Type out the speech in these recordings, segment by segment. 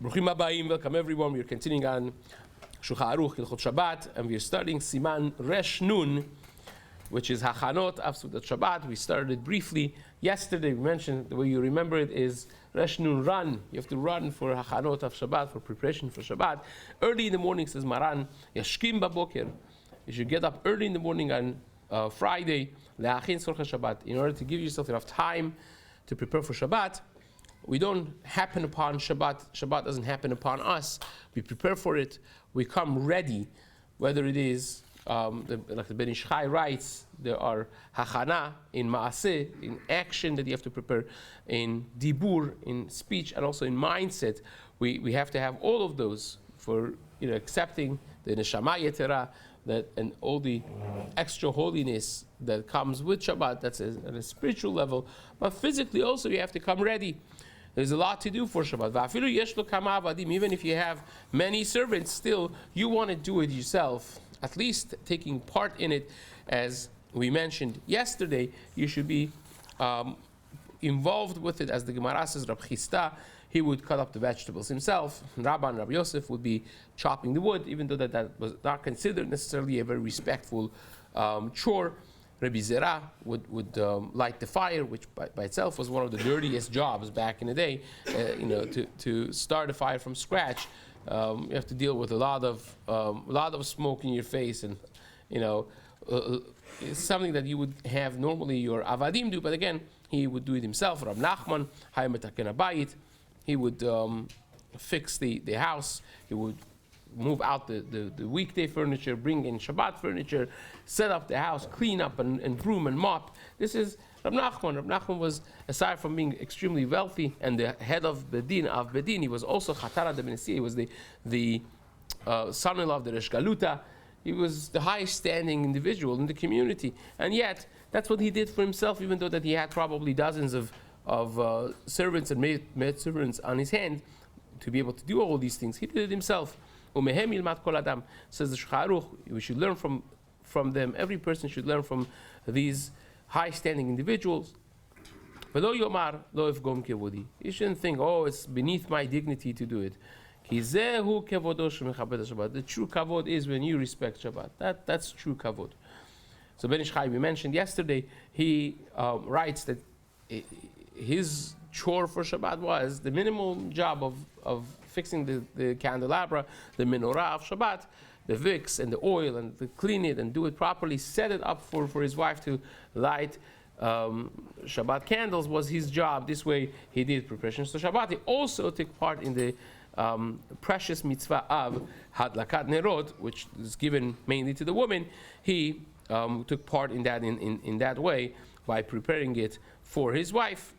Bruchim Habayim, welcome everyone. We are continuing on Shulchan Aruch Hilchot Shabbat, and we are studying Siman Resh Nun, which is Hachanot Afsudat Shabbat. We started it briefly yesterday. We mentioned the way you remember it is Resh Nun, run. You have to run for Hachanot of Shabbat, for preparation for Shabbat. Early in the morning, says Maran, Yashkim Baboker. You should get up early in the morning on Friday, Le'achin Sorcha Shabbat, in order to give yourself enough time to prepare for Shabbat. We don't happen upon Shabbat. Shabbat doesn't happen upon us. We prepare for it. We come ready, whether it is, like the Ben Ish Chai writes, there are hachana in maaseh, in action that you have to prepare, in dibur, in speech, and also in mindset. We have to have all of those for accepting the neshama yetera, that and all the extra holiness that comes with Shabbat. That's at a spiritual level, but physically also you have to come ready. There's a lot to do for Shabbat. Even if you have many servants, still you want to do it yourself. At least taking part in it, as we mentioned yesterday, you should be involved with it. As the Gemara says, Rab Chista, he would cut up the vegetables himself. Rabban, Rabbi Yosef would be chopping the wood, even though that was not considered necessarily a very respectful chore. Rabbi Zera would light the fire, which by itself was one of the dirtiest jobs back in the day. To start a fire from scratch, you have to deal with a lot of smoke in your face, and it's something that you would have normally your avadim do. But again, he would do it himself. Rab Nachman, Hayim Bayit, he would fix the house. He would move out the weekday furniture, bring in Shabbat furniture, set up the house, clean up and broom and mop. This is Rab Nachman. Rab Nachman was, aside from being extremely wealthy and the head of Bedin, he was also Chatara de Benesi. He was the son-in-law of the Resh Galuta. He was the highest standing individual in the community. And yet, that's what he did for himself, even though that he had probably dozens of servants and maid servants on his hand to be able to do all these things. He did it himself. Umehem ilmat kol adam, says the Shulchan Aruch, we should learn from them. Every person should learn from these high-standing individuals. V'lo yomar lo ifgom kevodi. You shouldn't think, it's beneath my dignity to do it. Ki zehu kevodo shemechabed Shabbat. The true kavod is when you respect Shabbat. That's true kavod. So Ben Ish Chai, we mentioned yesterday, he writes that his chore for Shabbat was the minimal job of fixing the candelabra, the menorah of Shabbat, the wicks and the oil, and to clean it and do it properly, set it up for his wife to light Shabbat candles was his job. This way he did preparations to Shabbat. He also took part in the precious mitzvah of Hadlakat Nerot, which is given mainly to the woman. He took part in that in that way by preparing it for his wife.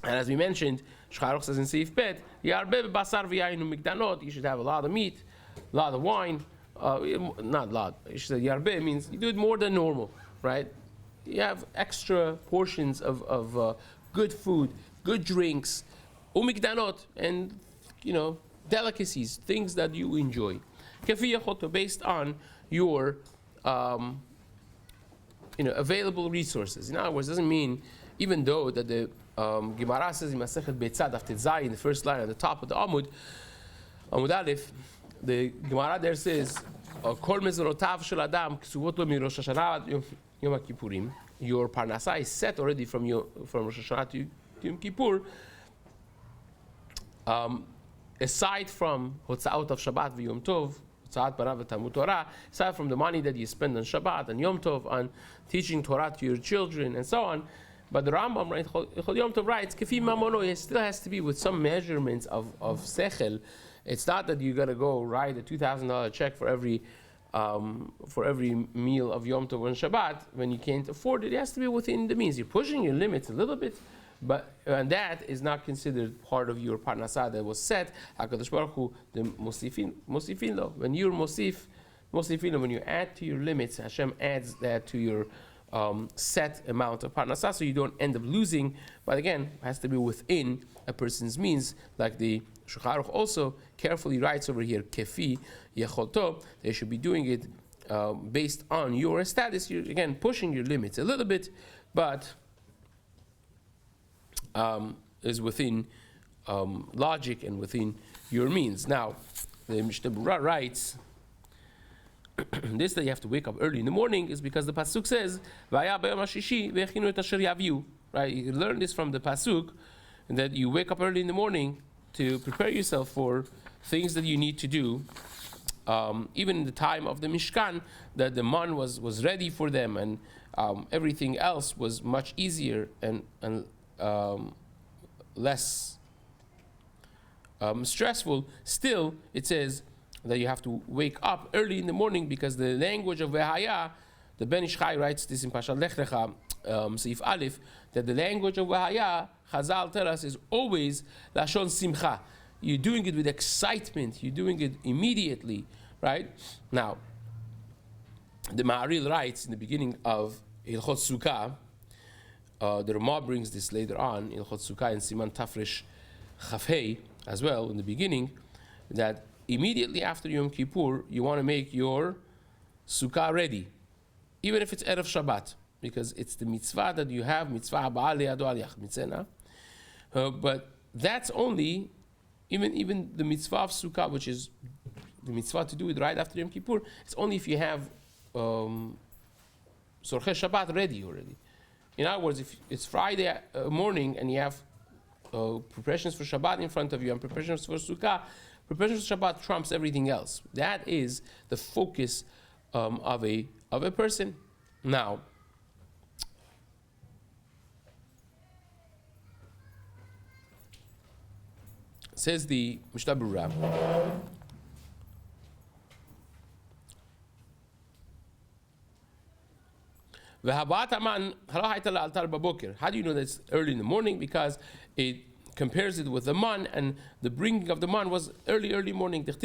And as we mentioned, Shulchan Aruch says in Seif Bet, Yarbeh basar v'yayinu migdanot. You should have a lot of meat, a lot of wine. Not a lot. You should say Yarbeh means you do it more than normal, right? You have extra portions of good food, good drinks, umigdanot, and delicacies, things that you enjoy. Kefi yachoto, based on your available resources. In other words, it doesn't mean, even though that the Gemara says in Masechet Beitzad Daf Tetzai, in the first line at the top of the Amud Aleph, the Gemara there says, Kol mezorotav shel adam ksuvot lo mirosh Hashanah Yom HaKippurim. Your parnasa is set already from Rosh Hashanah to Yom Kippur. Aside from Hotzaot of Shabbat v'Yom Tov, Hotzaat Barav v'Talmud Torah, aside from the money that you spend on Shabbat and Yom Tov, on teaching Torah to your children and so on. But the Rambam, right, Chol Yom Tov writes, Kefi Mamono, it still has to be with some measurements of sechel. It's not that you got to go write a $2,000 check for every meal of Yom Tov on Shabbat when you can't afford it. It has to be within the means. You're pushing your limits a little bit, and that is not considered part of your parnasah that was set. HaKadosh Baruch Hu, the mosifin lo. When you're mosifin lo, when you add to your limits, Hashem adds that to your set amount of parnasah, so you don't end up losing. But again, it has to be within a person's means, like the Shulchan Aruch also carefully writes over here, kefi yecholto. They should be doing it based on your status. You're again pushing your limits a little bit, but is within logic and within your means. Now, the Mishna Berura writes, this that you have to wake up early in the morning is because the pasuk says, "Vaya b'yom hashishi v'echinu et asher yaviu." Right? You learn this from the pasuk, and that you wake up early in the morning to prepare yourself for things that you need to do. Even in the time of the Mishkan, that the man was ready for them, and everything else was much easier and less stressful. Still, it says that you have to wake up early in the morning because the language of Vehaya, the Ben Ish Chai writes this in Pashat Lech Lecha, Seif Aleph, that the language of Vehaya, Chazal tell us, is always Lashon Simcha. You're doing it with excitement. You're doing it immediately, right? Now, the Ma'aril writes in the beginning of Hilchot Sukkah, the Ramah brings this later on, Hilchot Sukkah and Siman Tafresh Chafhei as well, in the beginning, that immediately after Yom Kippur, you want to make your Sukkah ready, even if it's Erev Shabbat, because it's the mitzvah that you have, mitzvah Ba'al Yado Al Yachmitzena. But that's only, even the mitzvah of Sukkah, which is the mitzvah to do it right after Yom Kippur, it's only if you have Sorchei Shabbat ready already. In other words, if it's Friday morning and you have preparations for Shabbat in front of you and preparations for Sukkah, preparations for Shabbat trumps everything else. That is the focus of a person. Now, says the Mishna Berura, how do you know that it's early in the morning? Because it compares it with the man, and the bringing of the man was early morning. It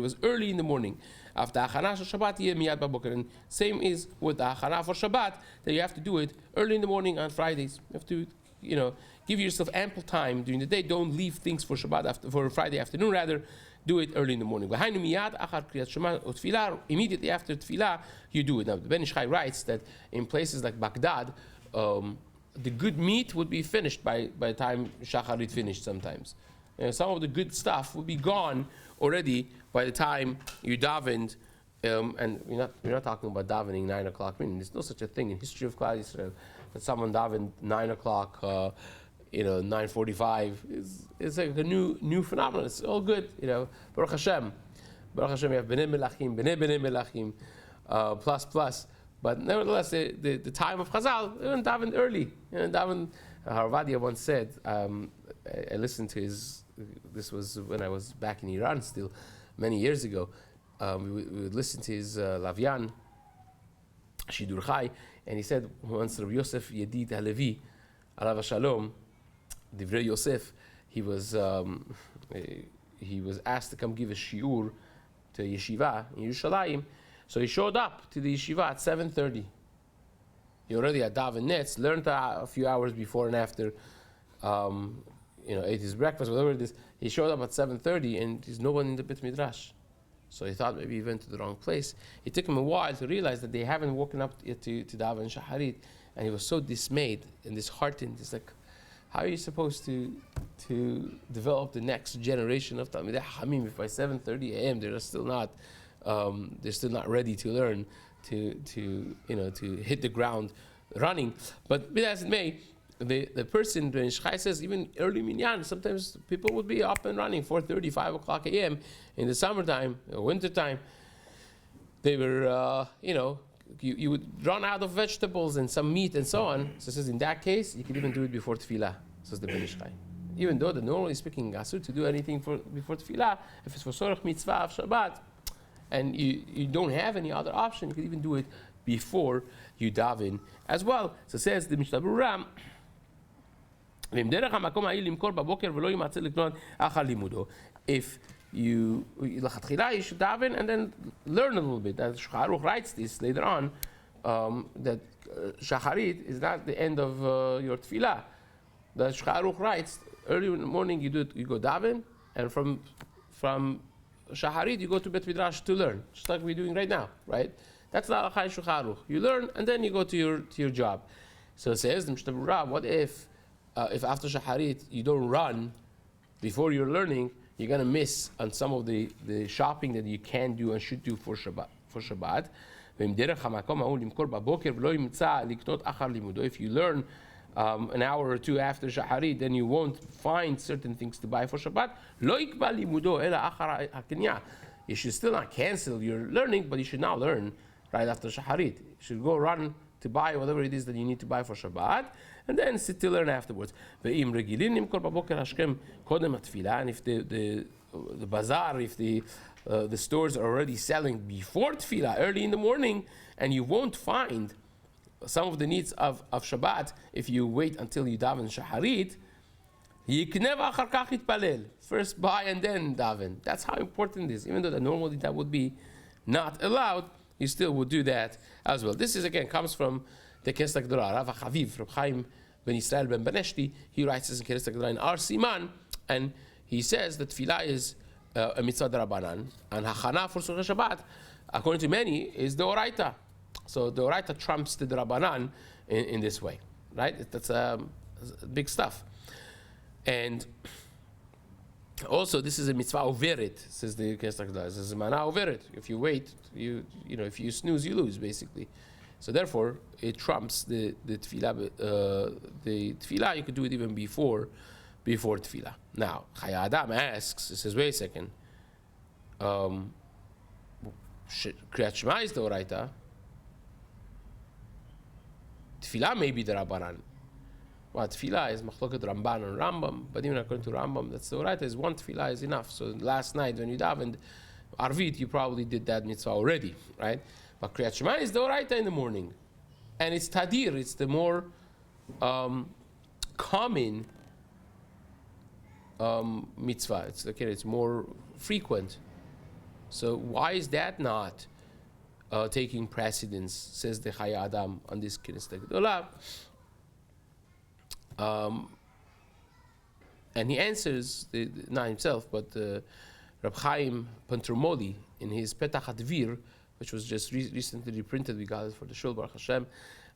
was early in the morning. After Achana Shabbat, miyad babokir. And same is with the Achana for Shabbat, that you have to do it early in the morning on Fridays. You have to, give yourself ample time during the day. Don't leave things for Shabbat, for Friday afternoon. Rather, do it early in the morning. Immediately after Tefillah, you do it. Now, the Ben Ish Chai writes that in places like Baghdad, the good meat would be finished by the time Shacharit finished sometimes. Some of the good stuff would be gone already by the time you davened. And we're not talking about davening 9 o'clock. There's no such a thing in history of Klal Yisrael that someone davened 9 o'clock, 9:45. It's like a new phenomenon. It's all good, Baruch Hashem. Baruch Hashem, we have Bnei Melachim, plus. But nevertheless, the time of Chazal, even davened early. Harvadia once said, I listened to this was when I was back in Iran still, many years ago. We would listen to his Lavyan, Shidur Chai, and he said once Rabbi Yosef Yedid Halevi, Alav Shalom, Divrei Yosef, he was asked to come give a shiur to yeshiva in Yerushalayim. So he showed up to the yeshiva at 7:30. He already had daven netz, learned a few hours before and after, ate his breakfast, whatever it is. He showed up at 7:30, and there's no one in the Beit Midrash. So he thought maybe he went to the wrong place. It took him a while to realize that they haven't woken up yet to daven Shacharit, and he was so dismayed and disheartened. He's like, how are you supposed to develop the next generation of Talmidei Chachamim if by 7:30 a.m. they're still not ready to learn, to hit the ground running? But be that as it may, the person, Ben Ish Chai says, even early minyan, sometimes people would be up and running 4:30, 5 o'clock a.m. in the summertime, or wintertime. They were, you would run out of vegetables and some meat and so on. So it says in that case, you can even do it before tefillah, says the Ben Ish Chai. Even though that normally speaking, asur to do anything before tefillah, if it's for sorach mitzvah of Shabbat, and you don't have any other option, you can even do it before you daven as well. So it says the Mishna Berura, if you should daven and then learn a little bit. That Shulchan Aruch writes this later on, that Shacharit is not the end of your tefillah. The Shulchan Aruch writes, early in the morning you go daven, and from Shacharit you go to Bet Midrash to learn, just like we're doing right now, right? That's the Halachai Shulchan Aruch. You learn and then you go to your job. So it says the Mishna Berura, what if if after Shacharit you don't run before you're learning, you're going to miss on some of the shopping that you can do and should do for Shabbat. If you learn an hour or two after Shacharit, then you won't find certain things to buy for Shabbat. You should still not cancel your learning, but you should not learn right after Shacharit. You should go run to buy whatever it is that you need to buy for Shabbat, and then sit to learn afterwards. And if the bazaar, if the stores are already selling before Tefillah, early in the morning, and you won't find some of the needs of Shabbat if you wait until you daven Shacharit, first buy and then daven. That's how important it is. Even though that normally that would be not allowed, you still would do that as well. This is again comes from the Chelek Rav Chaviv, Rabbi Chaim ben Yisrael ben Beneshti. He writes this in Chelek in our Siman, and he says that Tefillah is a mitzvah d'Rabbanan, and hachana for Sukkot Shabbat, according to many, is the Oraita. So the Oraita trumps the D'Rabbanan in this way, right? That's big stuff. And also, this is a mitzvah overet, says the Chelek. This is a mana overet. If you wait, if you snooze, you lose, basically. So therefore, it trumps the tefillah. The tefillah, you could do it even before tefillah. Now, Chaya Adam asks, he says, wait a second. Kriyat Shema is the Oraita. Tefillah may be the Rabbanan. Well, tefillah is machloket Ramban and Rambam, but even according to Rambam, that's the Oraita is one tefillah is enough. So last night when you davened Arvit, you probably did that mitzvah already, right? But Kriyat Shema is the Oraita in the morning, and it's Tadir. It's the more common mitzvah. It's more frequent. So why is that not taking precedence? Says the Chaya Adam on this Knesset Gedolah. And he answers, not himself, but Reb Chaim Pantermoli in his Petach HaDvir, which was just recently reprinted. We got it for the Shul, Baruch Hashem.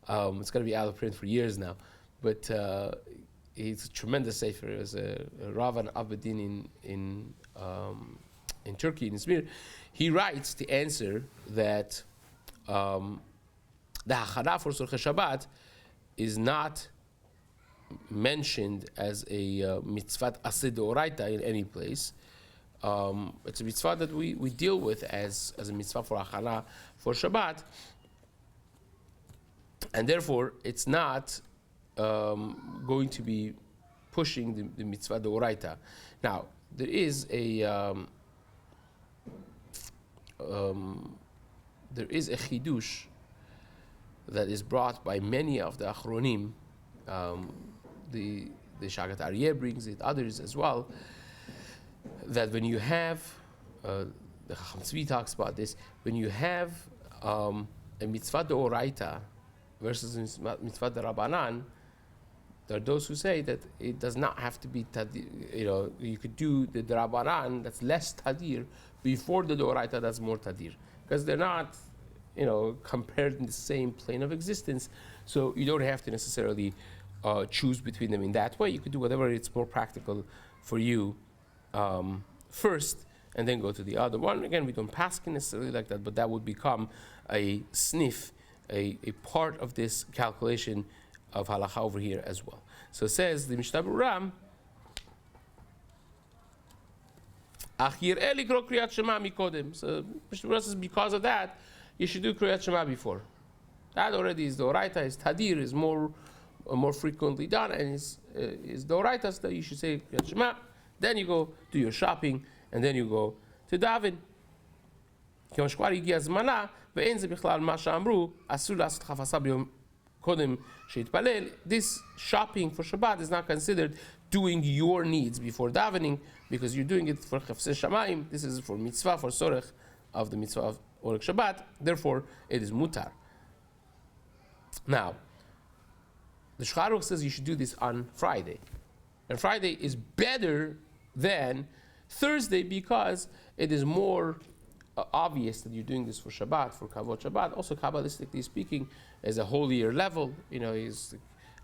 It's going to be out of print for years now. But he's a tremendous sefer. He was a Rav and Abedin in Turkey, in Izmir. He writes the answer that the Hachana for Tzorchei Shabbat is not mentioned as a mitzvah aseh d'oraita in any place. It's a mitzvah that we deal with as a mitzvah for achana for Shabbat, and therefore it's not going to be pushing the mitzvah d'oraita. Now there is a chidush that is brought by many of the achronim. The Shagat Aryeh brings it, others as well, that when you have, the Chacham Tzvi talks about this, when you have a mitzvah d'oraita versus a mitzvah d'Rabbanan, there are those who say that it does not have to be tadir. You could do the d'Rabbanan that's less tadir before the d'oraita that's more tadir, because they're not, compared in the same plane of existence. So you don't have to necessarily choose between them in that way. You could do whatever it's more practical for you first, and then go to the other one. Again, we don't paskin necessarily like that, but that would become a sniff, a part of this calculation of halacha over here as well. So it says the Mishna Berura, Achir Eli Kro Kriyat Shema Mikodem. So Mishna Berura says because of that, you should do Kriyat Shema before. That already is the Oraita, is Tadir, is more frequently done, and is the Oraita that you should say Kriyat Shema. Then you go do your shopping, and then you go to daven. This shopping for Shabbat is not considered doing your needs before davening, because you're doing it for Chafsei Shamayim. This is for mitzvah, for sorech of the mitzvah of Orek Shabbat. Therefore, it is mutar. Now, the Shulchan Aruch says you should do this on Friday. And Friday is better than Thursday because it is more obvious that you're doing this for Shabbat, for Kavod Shabbat. Also, Kabbalistically speaking, as a holier level, is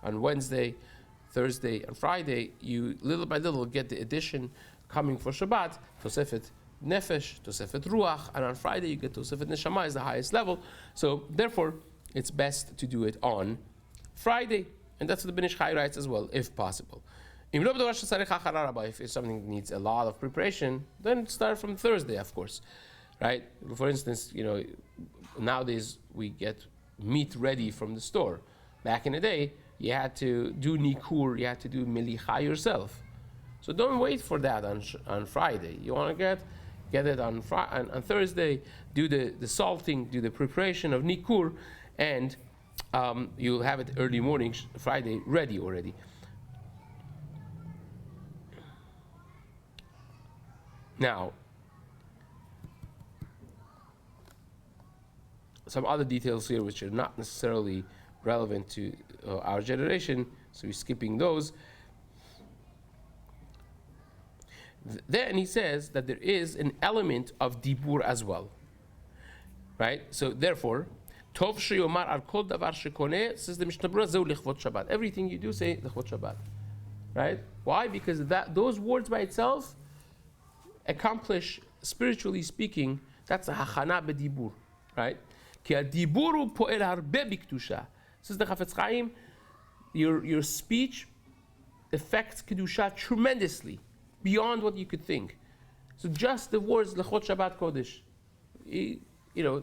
on Wednesday, Thursday and Friday, you little by little get the addition coming for Shabbat, Tosefet Nefesh, Tosefet Ruach, and on Friday you get Tosefet Neshama is the highest level. So therefore, it's best to do it on Friday. And that's what the Ben Ish Chai writes as well, if possible. If something needs a lot of preparation, then start from Thursday, of course, right? For instance, nowadays we get meat ready from the store. Back in the day, you had to do nikur, you had to do melicha yourself. So don't wait for that on Friday. You want to get it on Thursday, do the salting, do the preparation of nikur, and you'll have it early morning, Friday, ready already. Now, some other details here which are not necessarily relevant to our generation, so we're skipping those. Then he says that there is an element of dibur as well, right? So therefore, tov sheyomar al kol davar shekoneh, says the Mishna Berura, zeu lichvot Shabbat. Everything you do, say lichvot Shabbat, right? Why? Because those words by itself accomplish, spiritually speaking, that's a hachana bedibur, right? Ki adiburu po'el harbe b'kedusha. Says the Chafetz Chaim, your speech affects kedusha tremendously, beyond what you could think. So just the words lechot Shabbat Kodesh,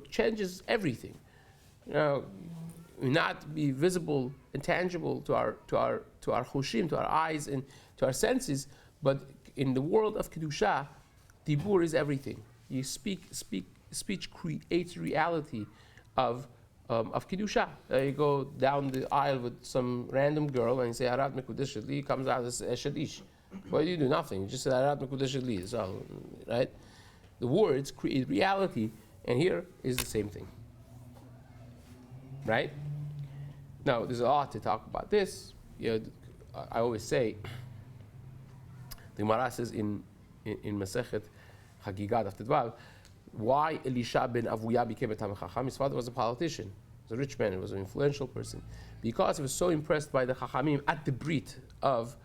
changes everything. Not be visible and tangible to our chushim, to our eyes and to our senses, but in the world of kedusha, dibur is everything. You speech creates reality of kedusha. You go down the aisle with some random girl and you say Harat Mekudesh Li, comes out as Eshet Ish. What do you do? Nothing. You just say Harat Mekudesh Li. So, right? The words create reality, and here is the same thing. Right? Now, there's a lot to talk about this. I always say, the Gemara says in Masechet Chagigat after 12, why Elisha ben Avuya became a Talmid Chacham? His father was a politician. He was a rich man. He was an influential person. Because he was so impressed by the Chachamim at the Brit of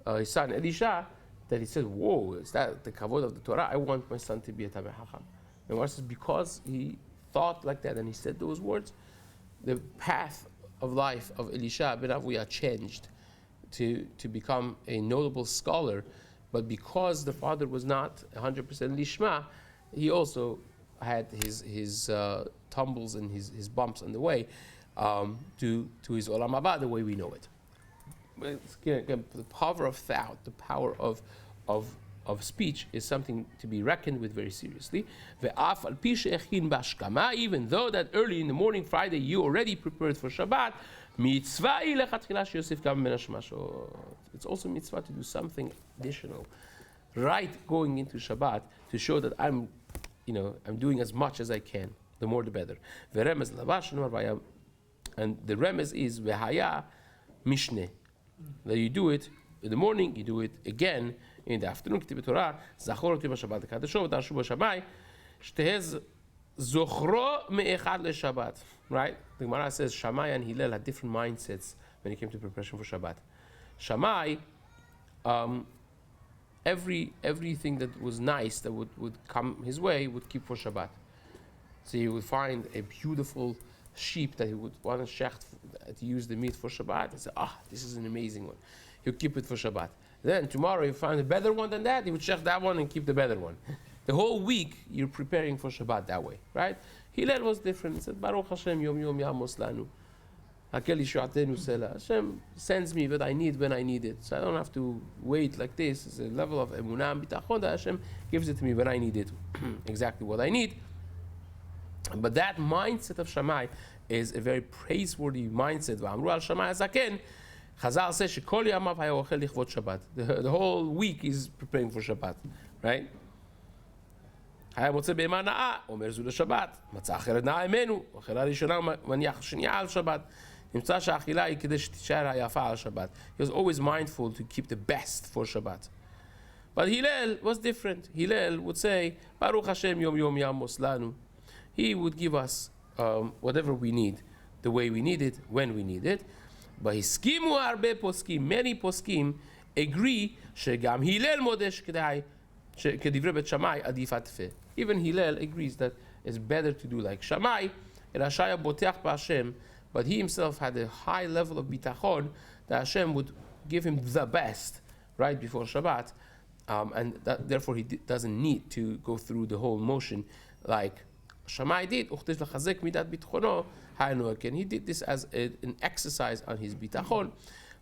his son Elisha, that he said, whoa, is that the kavod of the Torah? I want my son to be a Talmid Chacham. And what says, because he thought like that and he said those words, the path of life of Elisha ben Avuya changed to become a notable scholar. But because the father was not 100% lishma, he also had his tumbles and his bumps on the way to his olam haba, the way we know it. But again, the power of thought, the power of speech is something to be reckoned with very seriously. Even though that early in the morning, Friday, you already prepared for Shabbat, it's also mitzvah to do something additional, right, going into Shabbat, to show that I'm doing as much as I can. The more the better. And the remez is v'haya mishne, that you do it in the morning, you do it again in the afternoon. Ketib Torah, zachor otim Shabbat kadesho v'tarshu b'shamai, shtehez zochro me'echad leShabbat. Right? The Gemara says Shammai and Hillel had different mindsets when it came to preparation for Shabbat. Shammai, everything that was nice that would come his way would keep for Shabbat. So he would find a beautiful sheep that he would want to shecht to use the meat for Shabbat and say, this is an amazing one. He would keep it for Shabbat. Then tomorrow he found a better one than that, he would shecht that one and keep the better one. The whole week you're preparing for Shabbat that way, right? Hillel was different. He said, Baruch Hashem yom yom yamos lanu. Hakel yishuatenu sela. Hashem sends me what I need when I need it. So I don't have to wait like this. It's a level of emunah and bitachon that Hashem gives it to me when I need it. Exactly what I need. But that mindset of Shammai is a very praiseworthy mindset. V'amru al Shammai hazaken. Chazal says shekol yamav hayochel lichvot Shabbat. The whole week is preparing for Shabbat, right? היה מוצא בהמה נאה, אומר זו לשבת, מצא אחרת נאה ממנו, אכילה ראשונה מניח שנייה על שבת, נמצא שהאכילה היא כדי שתישאר היפה על שבת. He was always mindful to keep the best for Shabbat. But Hillel was different. Hillel would say, Baruch Hashem yom yom yamos lanu. He would give us whatever we need, the way we need it, when we need it. But hiskimu arbe poskim, many poskim agree shegam Hillel modesh kedai kedivre bet Shammai adifat fe. Even Hillel agrees that it's better to do like Shammai. Rashaya boteach b'Hashem, but he himself had a high level of bitachon that Hashem would give him the best right before Shabbat, and that, therefore he doesn't need to go through the whole motion like Shammai did. He did this as an exercise on his bitachon,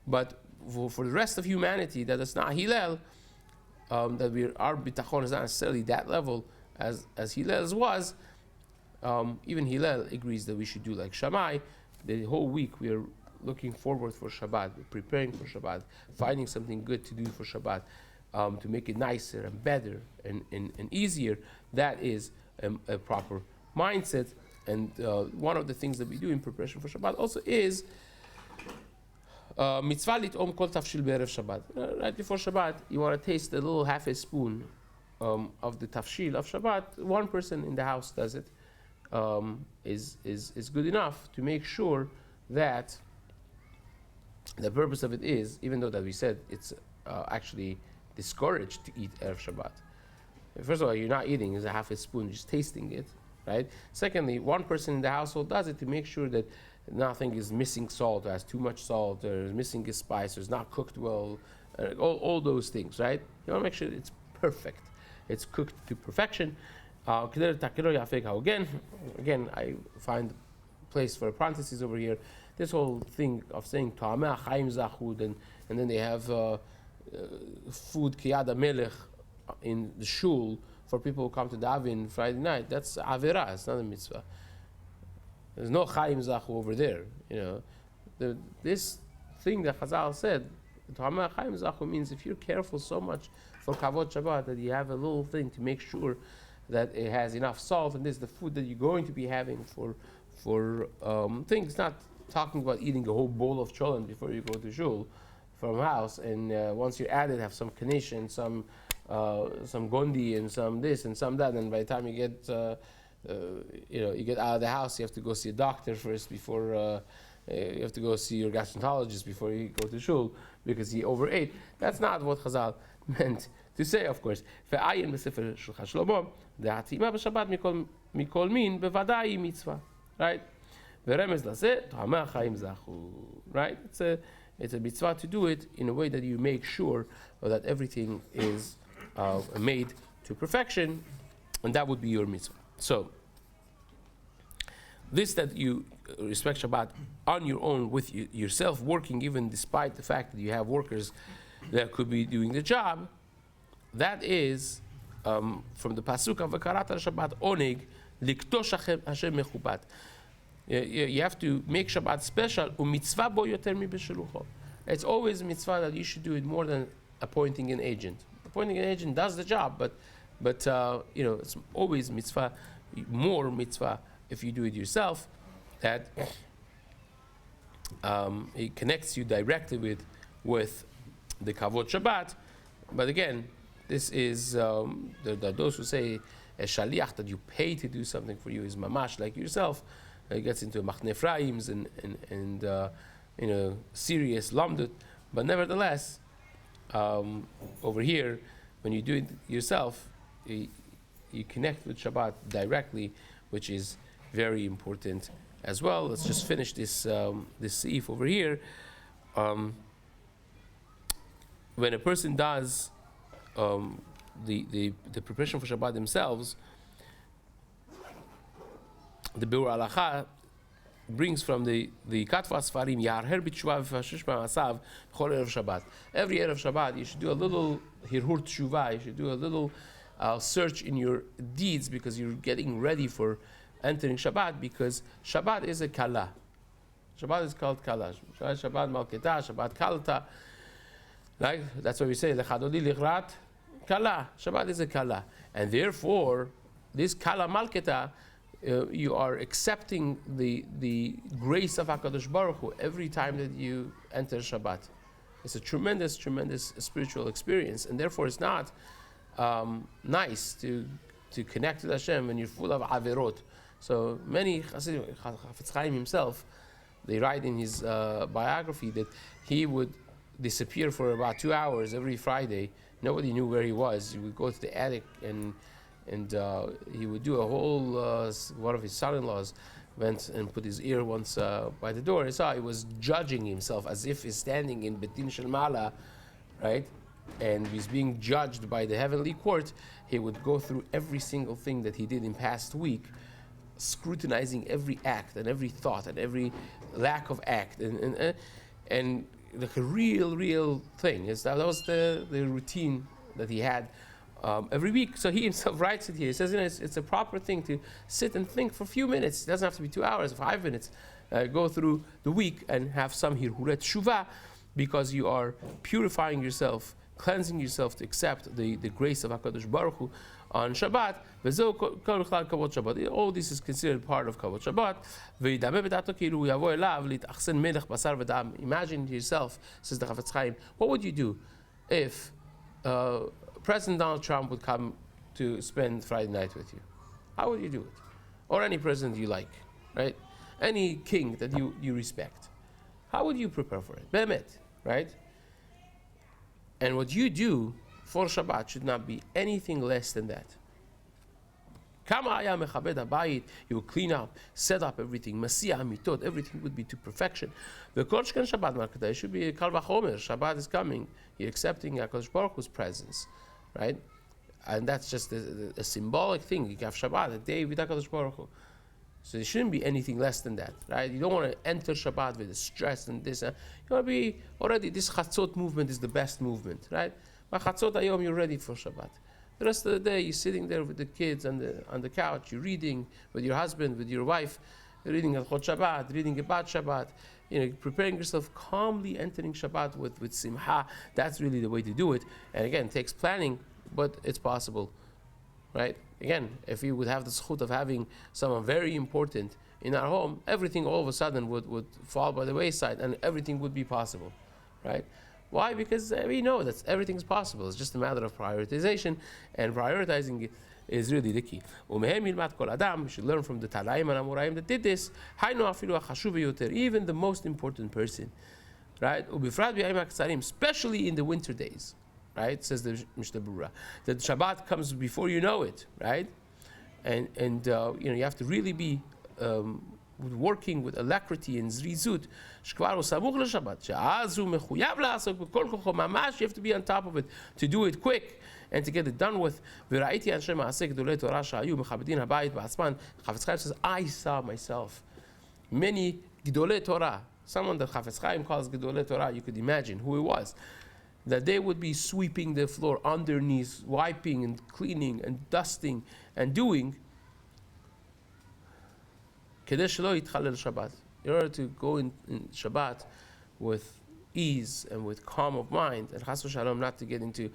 but for the rest of humanity that is not Hillel, that our bitachon is not necessarily that level as Hillel's was. Even Hillel agrees that we should do like Shammai. The whole week we are looking forward for Shabbat, preparing for Shabbat, finding something good to do for Shabbat, to make it nicer and better and easier. That is a proper mindset. And one of the things that we do in preparation for Shabbat also is mitzvah lit'om kol tafshil be'erev Shabbat. Right before Shabbat, you want to taste a little half a spoon of the tafshil of Shabbat. One person in the house does it. Is good enough to make sure that the purpose of it is, even though that we said it's actually discouraged to eat Erev Shabbat. First of all, you're not eating, it's a half a spoon, just tasting it, right? Secondly, one person in the household does it to make sure that nothing is missing salt, or has too much salt, or is missing a spice, or is not cooked well, all those things, right? You want to make sure it's perfect. It's cooked to perfection. Again, I find place for parentheses over here. This whole thing of saying Ta'ameh Chaim Zachud, and then they have food Kiyada Melech in the shul for people who come to daven Friday night. That's Avera, it's not a mitzvah. There's no Chaim Zachu over there. You know, this thing that Chazal said, Ta'ameh Chaim Zachu, means if you're careful so much for Kavod Shabbat that you have a little thing to make sure that it has enough salt, and this is the food that you're going to be having for things. Not talking about eating a whole bowl of cholent before you go to shul from house, and once you add it, have some kanesh, some gondi, and some this and some that, and by the time you get you get out of the house, you have to go see a doctor first before you have to go see your gastroenterologist before you go to shul because he overate. That's not what Chazal meant to say, of course. Ve'ayin b'sefer Shulchan Shlomo, de'atima b'Shabbat mikol min bevadai mitzvah, right? Ve'remez laseh ta'ameh chaim zachu, right? It's a mitzvah to do it in a way that you make sure that everything is made to perfection, and that would be your mitzvah. So, this that you respect Shabbat on your own with yourself working, even despite the fact that you have workers that could be doing the job, that is from the pasuk of V'karata Shabbat oneg liktosh Hashem mechubat. You have to make Shabbat special. U'mitzvah bo yoter mi b'shelucho. It's always a mitzvah that you should do it more than appointing an agent. Appointing an agent does the job, but it's always mitzvah, more mitzvah if you do it yourself. That it connects you directly with the kavod Shabbat. But again, this is those who say a shaliach that you pay to do something for you is mamash like yourself. It gets into Machne Efraims and serious lamdut. But nevertheless, over here, when you do it yourself, you connect with Shabbat directly, which is very important as well. Let's just finish this seif over here. When a person does the preparation for Shabbat themselves, the Berura Halacha brings from the Katva Sfarim, Yarher b'tshuva v'fashish b'masav b'chol erev Shabbat. Every erev Shabbat, you should do a little hirhur tshuva. You should do a little search in your deeds because you're getting ready for entering Shabbat. Because Shabbat is a kala. Shabbat is called kala. Shabbat malketa, Shabbat kalta. Right? That's why we say lechadoli lichrat kala. Shabbat is a kala, and therefore this kala malketa. You are accepting the grace of HaKadosh Baruch Hu every time that you enter Shabbat. It's a tremendous, tremendous spiritual experience, and therefore it's not nice to connect with Hashem when you're full of averot. So many Chafetz Chaim himself They write in his biography that he would disappear for about 2 hours every Friday. Nobody knew where he was. He would go to the attic and he would do a whole. One of his son-in-laws went and put his ear once by the door. He saw he was judging himself as if he's standing in Betin Shel Mala, right? And he's being judged by the heavenly court. He would go through every single thing that he did in past week, scrutinizing every act and every thought and every lack of act, and like a real thing. That was the routine that he had every week. So he himself writes it here. He says, it's a proper thing to sit and think for a few minutes. It doesn't have to be 2 hours, 5 minutes. Go through the week and have some hirhuret shuvah, because you are purifying yourself, cleansing yourself to accept the grace of HaKadosh Baruch Hu on Shabbat. All this is considered part of Kavod Shabbat. Imagine yourself, says the Chafetz Chaim, what would you do if President Donald Trump would come to spend Friday night with you? How would you do it? Or any president you like, right? Any king that you respect. How would you prepare for it? Be'emet, right? And what you do for Shabbat should not be anything less than that. You will clean up, set up everything. Everything would be to perfection. It should be Kal Vachomer. Shabbat is coming. You're accepting HaKadosh Baruch Hu's presence, right? And that's just a symbolic thing. You have Shabbat, a day with HaKadosh Baruch Hu. So there shouldn't be anything less than that, right? You don't want to enter Shabbat with the stress and this. You want to be already, this Chatzot movement is the best movement, right? By Chatzot Hayom, you're ready for Shabbat. The rest of the day, you're sitting there with the kids on the couch, you're reading with your husband, with your wife, you're reading Al Chot Shabbat, reading about Shabbat, preparing yourself, calmly entering Shabbat with Simcha. That's really the way to do it. And again, it takes planning, but it's possible, right? Again, if we would have the zchut of having someone very important in our home, everything all of a sudden would fall by the wayside and everything would be possible, right? Why? Because we know that everything is possible. It's just a matter of prioritization, and prioritizing it is really the key. We should learn from the Tanaim and Amoraim that did this. Even the most important person, right? Especially in the winter days, right? Says the Mishna Berura, that Shabbat comes before you know it, right? And you have to really be working with alacrity and zrizut. You have to be on top of it to do it quick and to get it done with. Chafetz Chaim says, I saw myself many Gedolei Torah, someone that Chafetz Chaim calls Gedolei Torah. You could imagine who it was, that they would be sweeping the floor underneath, wiping and cleaning and dusting and doing in order to go in Shabbat with ease and with calm of mind, and chas v'shalom not to get into,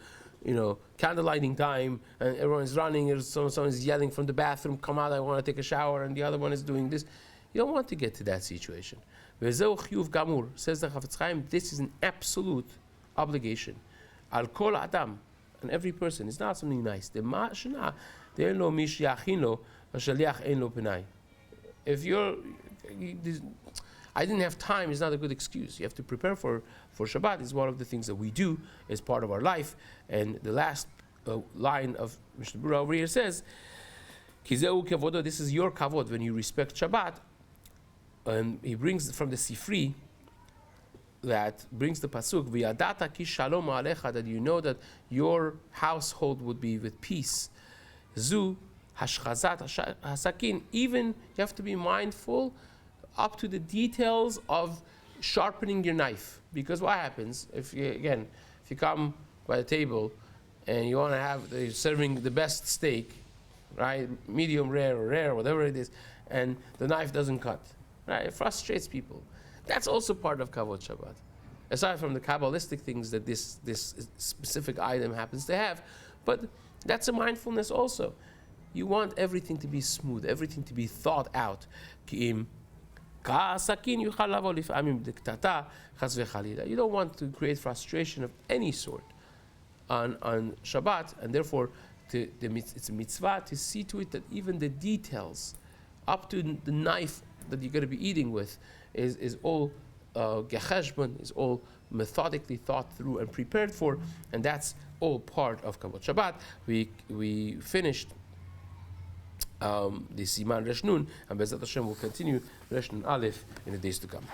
candle lighting time, and everyone's running, or someone's yelling from the bathroom, come out, I want to take a shower, and the other one is doing this. You don't want to get to that situation. Says the Chafetz Chaim, this is an absolute obligation. Al kol adam, and every person, is not something nice. If I didn't have time, is not a good excuse. You have to prepare for Shabbat. Is one of the things that we do as part of our life. And the last line of Mishna Berura over here says, Kizeu kevodo, this is your kavod when you respect Shabbat. And he brings from the Sifri, that brings the pasuk, V'yadata ki shalom alecha, that you know that your household would be with peace. Zu hashchazat hasakin, even you have to be mindful up to the details of sharpening your knife. Because what happens if you come by the table and you want to have, serving the best steak, right, medium rare or rare, whatever it is, and the knife doesn't cut, right? It frustrates people. That's also part of Kavod Shabbat. Aside from the Kabbalistic things that this specific item happens to have, but that's a mindfulness also. You want everything to be smooth, everything to be thought out. You don't want to create frustration of any sort on Shabbat, and therefore it's a mitzvah to see to it that even the details, up to the knife that you're going to be eating with, is all gecheshbon, is all methodically thought through and prepared for, and that's all part of Kavod Shabbat. We finished the Siman Resh Nun, and Bezat Hashem will continue Resh Nun Aleph in the days to come.